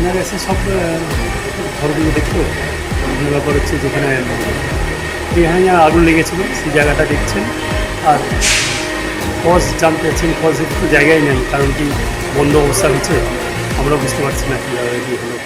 এনারা এসে সব ঘরগুলো দেখতো। ব্যাপার হচ্ছে যেখানে আগুন লেগেছিল সেই জায়গাটা দেখছেন, আর কজ জানতে চাচ্ছেন। কজের তো জায়গায় নেই, কারণ কি বন্ধ অবস্থা হচ্ছে, আমরা বুঝতে পারছি না কীভাবে কী হলো।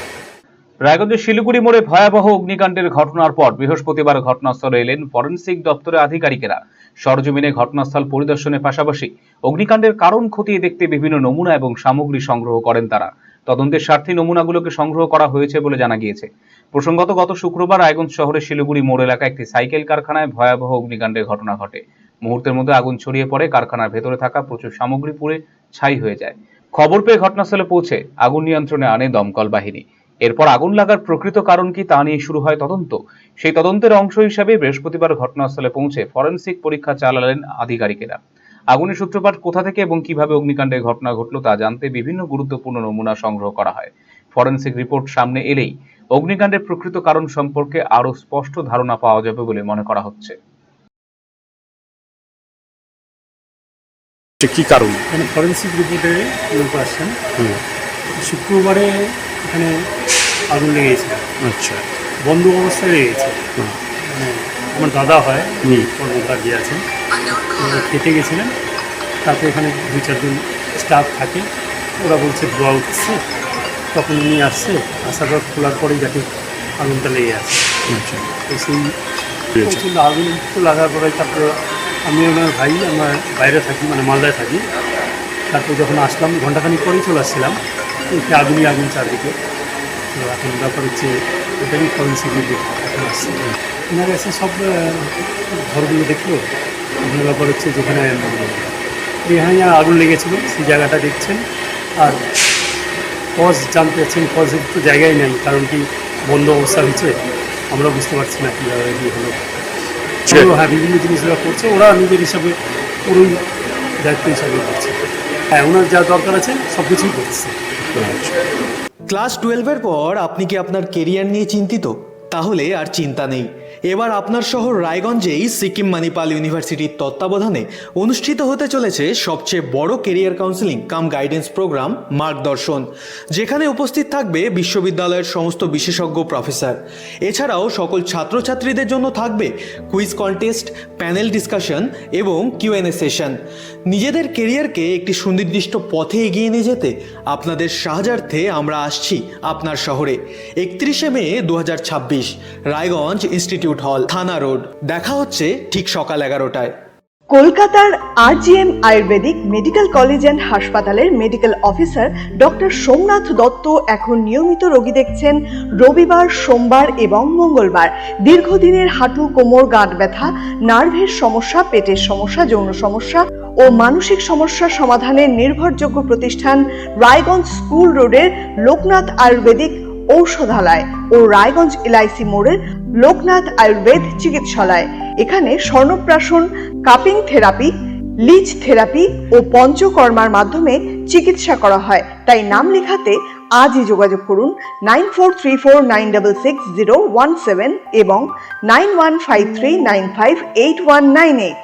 রায়গঞ্জের শিলিগুড়ি মোড়ে ভয়াবহ অগ্নিকাণ্ডের ঘটনার পর বৃহস্পতিবার ঘটনাস্থলে এলেন ফরেনসিক দপ্তরের আধিকারিকেরা। সরজমিনে ঘটনাস্থল পরিদর্শনের পাশাপাশি অগ্নিকাণ্ডের কারণ খতিয়ে দেখতে বিভিন্ন নমুনা এবং সামগ্রী সংগ্রহ করেন তারা। তদন্তের স্বার্থে নমুনাগুলোকে সংগ্রহ করা হয়েছে বলে জানা গিয়েছে। প্রসঙ্গত, গত শুক্রবার রায়গঞ্জ শহরের শিলিগুড়ি মোড় এলাকায় একটি সাইকেল কারখানায় ভয়াবহ অগ্নিকাণ্ডের ঘটনা ঘটে। মুহূর্তের মধ্যে আগুন ছড়িয়ে পড়ে, কারখানার ভেতরে থাকা প্রচুর সামগ্রী পুড়ে ছাই হয়ে যায়। খবর পেয়ে ঘটনাস্থলে পৌঁছে আগুন নিয়ন্ত্রণে আনে দমকল বাহিনী। এরপর আগুন লাগার প্রকৃত কারণ কি তা নিয়ে শুরু হয় তদন্ত। সেই তদন্তের অংশ হিসাবে বৃহস্পতিবার ঘটনাস্থলে পৌঁছে ফরেনসিক পরীক্ষা চালালেন আধিকারিকেরা। আগুনের সূত্রপাত কোথা থেকে এবং কিভাবে অগ্নিকাণ্ডের ঘটনা ঘটল তা জানতে বিভিন্ন গুরুত্বপূর্ণ নমুনা সংগ্রহ করা হয়। ফরেনসিক রিপোর্ট সামনে এলেই অগ্নিকাণ্ডের প্রকৃত কারণ সম্পর্কে আরও স্পষ্ট ধারণা পাওয়া যাবে বলে মনে করা হচ্ছে। কি কারণ এখানে ফরেনসিক রিপোর্টে লোক আসছেন, শুক্রবারে এখানে আগুন লেগেছে। আচ্ছা, বন্ধ অবস্থায় লেগেছে। মানে আমার দাদা হয়, কর্মকার যে আছেন, খেতে গেছিলেন, তাতে এখানে 2-4 জন স্টাফ থাকে। ওরা বলছে ধোয়া উঠছে, তখন উনি আসছে, আসার পর খোলার পরেই যাতে আগুনটা লেগে আছে। আচ্ছা, তো সেই প্রচণ্ড আগুন তো লাগার পরে তারপরে আমি ওনার ভাই, আমার বাইরে থাকি, মানে মালদায় থাকি। তারপর যখন আসলাম ঘণ্টাখানিক পরেই চলে আসছিলাম, একটু আগুনই আগুন চারদিকে। তো এখন ব্যাপার হচ্ছে এটাই ফরেনসিক রিপোর্ট এখন আসছে। এনারা এসে সব ঘরগুলো দেখলো। আপনার ব্যাপার হচ্ছে যেখানে আগুন লেগেছিল সেই জায়গাটা দেখছেন, আর কজ জানতে চাচ্ছেন। কজের তো জায়গায় নেই, কারণ কি বন্ধ অবস্থা হচ্ছে, আমরা বুঝতে পারছি না কীভাবে কী হলো। হ্যাঁ, বিভিন্ন জিনিসগুলো করছে ওরা নিজের হিসাবে, পুরোই দায়িত্ব হিসাবে করছে। হ্যাঁ, ওনার যা দরকার আছে সব কিছুই করছে। ক্লাস 12-এর পর আপনি কি আপনার কেরিয়ার নিয়ে চিন্তিত? তাহলে আর চিন্তা নেই। এবার আপনার শহর রায়গঞ্জেই সিকিম মণিপাল ইউনিভার্সিটির তত্ত্বাবধানে অনুষ্ঠিত হতে চলেছে সবচেয়ে বড় কেরিয়ার কাউন্সেলিং কাম গাইডেন্স প্রোগ্রাম মার্গদর্শন, যেখানে উপস্থিত থাকবে বিশ্ববিদ্যালয়ের সমস্ত বিশেষজ্ঞ প্রফেসর। এছাড়াও সকল ছাত্রছাত্রীদের জন্য থাকবে কুইজ কন্টেস্ট, প্যানেল ডিসকাশন এবং কিউএনএ সেশন। নিজেদের কেরিয়ারকে একটি সুনির্দিষ্ট পথে এগিয়ে নিয়ে যেতে আপনাদের সাহায্যার্থে আমরা আসছি আপনার শহরে। 31শে মে 2026, রায়গঞ্জ ইনস্টিটিউট হল, থানা রোড। দেখা হচ্ছে ঠিক সকাল 11টায়। কলকাতার RGM আয়ুর্বেদিক মেডিকেল কলেজ অ্যান্ড হাসপাতালের medical officer doctor Somnath Dutta এখন নিয়মিত রোগী দেখছেন রবিবার, সোমবার এবং মঙ্গলবার। দীর্ঘদিনের হাঁটু, কোমর, গাঁট ব্যথা, নার্ভের সমস্যা, পেটের সমস্যা, যৌন সমস্যা ও মানসিক সমস্যা সমাধানের নির্ভরযোগ্য প্রতিষ্ঠান রায়গঞ্জ স্কুল রোডের লোকনাথ আয়ুর্বেদিক ঔষধালয় ও রায়গঞ্জ LIC মোড়ের লোকনাথ আয়ুর্বেদ চিকিৎসালয়। এখানে স্বর্ণপ্রাশন, কাপিং থেরাপি, লিচ থেরাপি ও পঞ্চকর্মার মাধ্যমে চিকিৎসা করা হয়। তাই নাম লেখাতে আজই যোগাযোগ করুন 9434966017 এবং 9153958198।